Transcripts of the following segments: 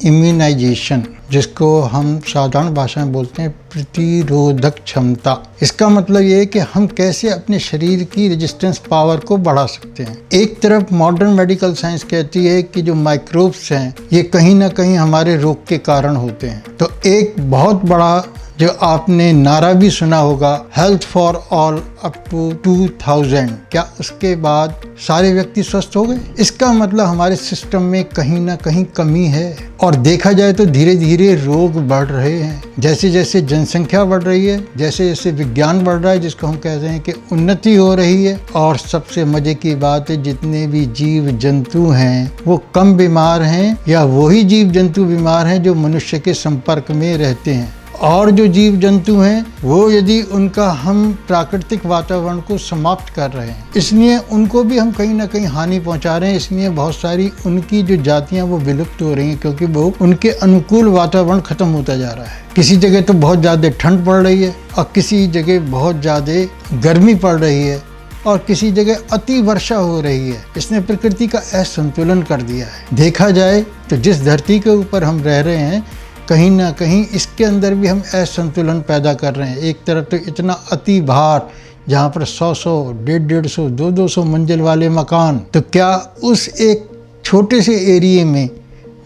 Immunisation, जिसको हम साधारण भाषा में बोलते हैं प्रतिरोधक क्षमता। इसका मतलब ये है कि हम कैसे अपने शरीर की रेजिस्टेंस पावर को बढ़ा सकते हैं। एक तरफ मॉडर्न मेडिकल साइंस कहती है कि जो माइक्रोब्स हैं ये कहीं ना कहीं हमारे रोग के कारण होते हैं। तो एक बहुत बड़ा जो आपने नारा भी सुना होगा, health for all up to 2000, क्या उसके बाद सारे व्यक्ति स्वस्थ हो गए? इसका मतलब हमारे सिस्टम में कहीं ना कहीं कमी है। और देखा जाए तो धीरे धीरे रोग बढ़ रहे हैं। जैसे जैसे जनसंख्या बढ़ रही है, जैसे जैसे विज्ञान बढ़ रहा है, जिसको हम कहते हैं कि उन्नति हो रही है। और सबसे मजे की बात है, जितने भी जीव जंतु हैं वो कम बीमार हैं, या वही जीव जंतु बीमार हैं जो मनुष्य के संपर्क में रहते हैं। और जो जीव जंतु हैं वो यदि उनका हम प्राकृतिक वातावरण को समाप्त कर रहे हैं, इसलिए उनको भी हम कहीं ना कहीं हानि पहुंचा रहे हैं। इसलिए बहुत सारी उनकी जो जातियां वो विलुप्त हो रही हैं, क्योंकि वो उनके अनुकूल वातावरण खत्म होता जा रहा है। किसी जगह तो बहुत ज़्यादा ठंड पड़ रही है और किसी जगह बहुत ज़्यादा गर्मी पड़ रही है और किसी जगह अति वर्षा हो रही है। इसने प्रकृति का असंतुलन कर दिया है। देखा जाए तो जिस धरती के ऊपर हम रह रहे हैं, कहीं ना कहीं इसके अंदर भी हम असंतुलन पैदा कर रहे हैं। एक तरफ तो इतना अति भार, जहाँ पर 100-100, 150-150, 200-200 मंजिल वाले मकान, तो क्या उस एक छोटे से एरिया में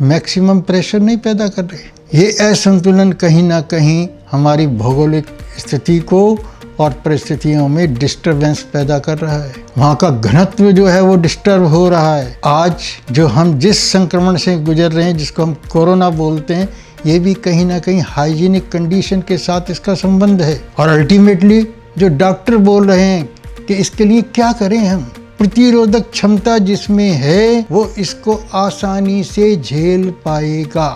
मैक्सिमम प्रेशर नहीं पैदा कर रहे? ये असंतुलन कहीं ना कहीं हमारी भौगोलिक स्थिति को और परिस्थितियों में डिस्टरबेंस पैदा कर रहा है। वहाँ का घनत्व जो है वो डिस्टर्ब हो रहा है। आज जो हम जिस संक्रमण से गुजर रहे हैं, जिसको हम कोरोना बोलते हैं, ये भी कहीं ना कहीं हाइजीनिक कंडीशन के साथ इसका संबंध है। और अल्टीमेटली जो डॉक्टर बोल रहे हैं कि इसके लिए क्या करें हम, प्रतिरोधक क्षमता जिसमें है वो इसको आसानी से झेल पाएगा।